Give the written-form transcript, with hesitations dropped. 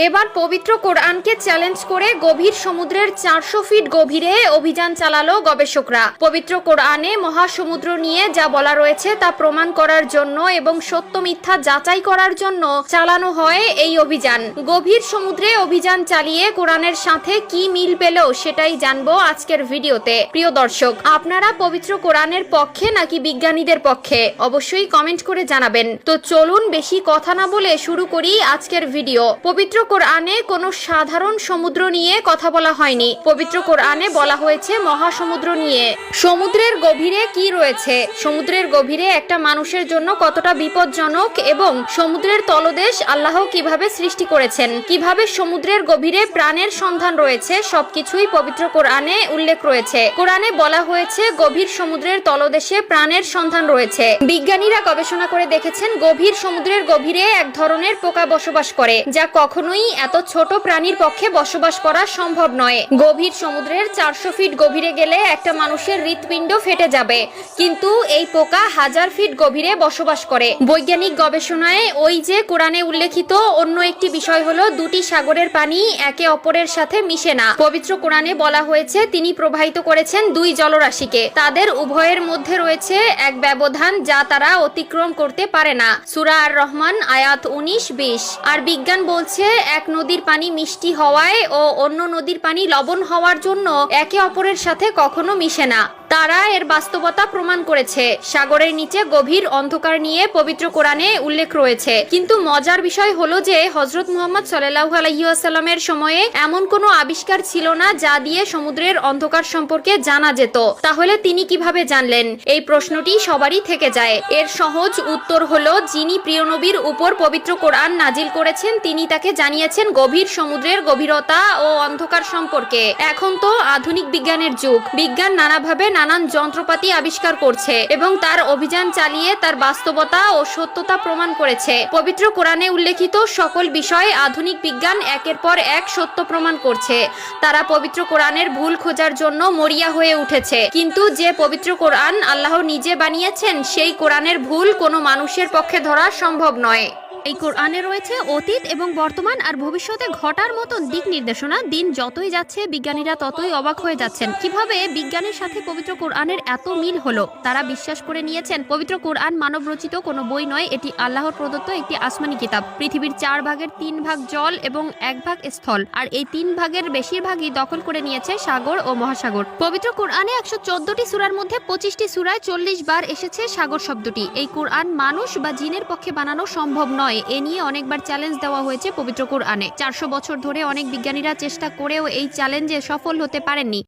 এবার পবিত্র কোরআনকে চ্যালেঞ্জ করে গভীর সমুদ্রের 400 ফিট গভীরে অভিযান চালালো গবেষকরা। পবিত্র কোরআনে মহাসমুদ্র নিয়ে যা বলা রয়েছে তা প্রমাণ করার জন্য এবং সত্য মিথ্যা যাচাই করার জন্য চালানো হয় এই অভিযান। গভীর সমুদ্রে অভিযান চালিয়ে কোরআনের সাথে কি মিল পেল সেটাই জানবো আজকের ভিডিওতে। প্রিয় দর্শক, আপনারা পবিত্র কোরআনের পক্ষে নাকি বিজ্ঞানীদের পক্ষে অবশ্যই কমেন্ট করে জানাবেন। তো চলুন বেশি কথা না বলে শুরু করি আজকের ভিডিও। পবিত্র কোরআনে কোনো সাধারণ সমুদ্র নিয়ে কথা বলা হয়নি। পবিত্র কোরআনে বলা হয়েছে মহাসমুদ্র নিয়ে। সমুদ্রের গভীরে কি রয়েছে, সমুদ্রের গভীরে একটা মানুষের জন্য কতটা বিপজ্জনক এবং সমুদ্রের তলদেশ আল্লাহ কিভাবে সৃষ্টি করেছেন, কিভাবে সমুদ্রের গভীরে প্রাণের সন্ধান রয়েছে, সবকিছুই পবিত্র কোরআনে উল্লেখ রয়েছে। কোরআনে বলা হয়েছে গভীর সমুদ্রের তলদেশে প্রাণের সন্ধান রয়েছে। বিজ্ঞানীরা গবেষণা করে দেখেছেন গভীর সমুদ্রের গভীরে এক ধরনের পোকা বসবাস করে, যা কখনোই এত ছোট প্রাণীর পক্ষে বসবাস করা সম্ভব নয়। গভীর সমুদ্রের 400 ফিট গভীরে গেলে একটা মানুষের হৃৎপিণ্ড ফেটে যাবে, কিন্তু এই পোকা 1000 ফিট গভীরে বসবাস করে। বৈজ্ঞানিক গবেষণায় ওই যে কোরআনে উল্লেখিত অন্য একটি বিষয় হলো দুটি সাগরের পানি একে অপরের সাথে মিশে না। পবিত্র কোরআনে বলা হয়েছে তিনি প্রবাহিত করেছেন দুই জলরাশিকে, তাদের উভয়ের মধ্যে রয়েছে এক ব্যবধান যা তারা অতিক্রম করতে পারে না। সূরা আর রহমান আয়াত 19-20। আর বিজ্ঞান বলছে এক নদীর পানি মিষ্টি হওয়ায় ও অন্য নদীর পানি লবণ হওয়ার জন্য একে অপরের সাথে কখনো মিশে না। তারা এর বাস্তবতা প্রমাণ করেছে। সাগরের নিচে গভীর অন্ধকার নিয়ে পবিত্র কোরআনে উল্লেখ রয়েছে। কিন্তু মজার বিষয় হলো যে হযরত মুহাম্মদ সাল্লাল্লাহু আলাইহি ওয়াসাল্লামের সময়ে এমন কোনো আবিষ্কার ছিল না যা দিয়ে সমুদ্রের অন্ধকার সম্পর্কে জানা যেত। তাহলে তিনি কিভাবে জানলেন? এই প্রশ্নটি সবারই থেকে যায়। এর সহজ উত্তর হলো যিনি প্রিয় নবীর উপর পবিত্র কোরআন নাজিল করেছেন তিনি তাকে জানিয়েছেন গভীর সমুদ্রের গভীরতা ও অন্ধকার সম্পর্কে। এখন তো আধুনিক বিজ্ঞানের যুগ। বিজ্ঞান নানাভাবে নানান যন্ত্রপাতি আবিষ্কার করছে এবং তার অভিযান চালিয়ে তার বাস্তবতা ও সত্যতা প্রমাণ করেছে। পবিত্র কোরআনে উল্লেখিত সকল বিষয় আধুনিক বিজ্ঞান একের পর এক সত্য প্রমাণ করছে। তারা পবিত্র কোরআনের ভুল খোঁজার জন্য মরিয়া হয়ে উঠেছে, কিন্তু যে পবিত্র কোরআন আল্লাহ নিজে বানিয়েছেন সেই কোরআনের ভুল কোনো মানুষের পক্ষে ধরা সম্ভব নয়। এই কোরআনে রয়েছে অতীত এবং বর্তমান আর ভবিষ্যতে ঘটার মতন দিক নির্দেশনা। দিন যতই যাচ্ছে বিজ্ঞানীরা ততই অবাক হয়ে যাচ্ছেন কিভাবে বিজ্ঞানের সাথে পবিত্র কোরআনের এত মিল হলো। তারা বিশ্বাস করে নিয়েছেন পবিত্র কোরআন মানব রচিত কোনো বই নয়, এটি আল্লাহর প্রদত্ত একটি আসমানি কিতাব। পৃথিবীর 4 ভাগের 3 ভাগ জল এবং 1 ভাগ স্থল, আর এই 3 ভাগের বেশিরভাগই দখল করে নিয়েছে সাগর ও মহাসাগর। পবিত্র কোরআনে 114টি সূরার মধ্যে 25টি সূরায় 40 বার এসেছে সাগর শব্দটি। এই কোরআন মানুষ বা জিনের পক্ষে বানানো সম্ভব নয়, এ নিয়ে অনেকবার চ্যালেঞ্জ দেওয়া হয়েছে পবিত্র কোরআনে। 400 বছর ধরে অনেক বিজ্ঞানীরা চেষ্টা করেও এই চ্যালেঞ্জে সফল হতে পারেননি।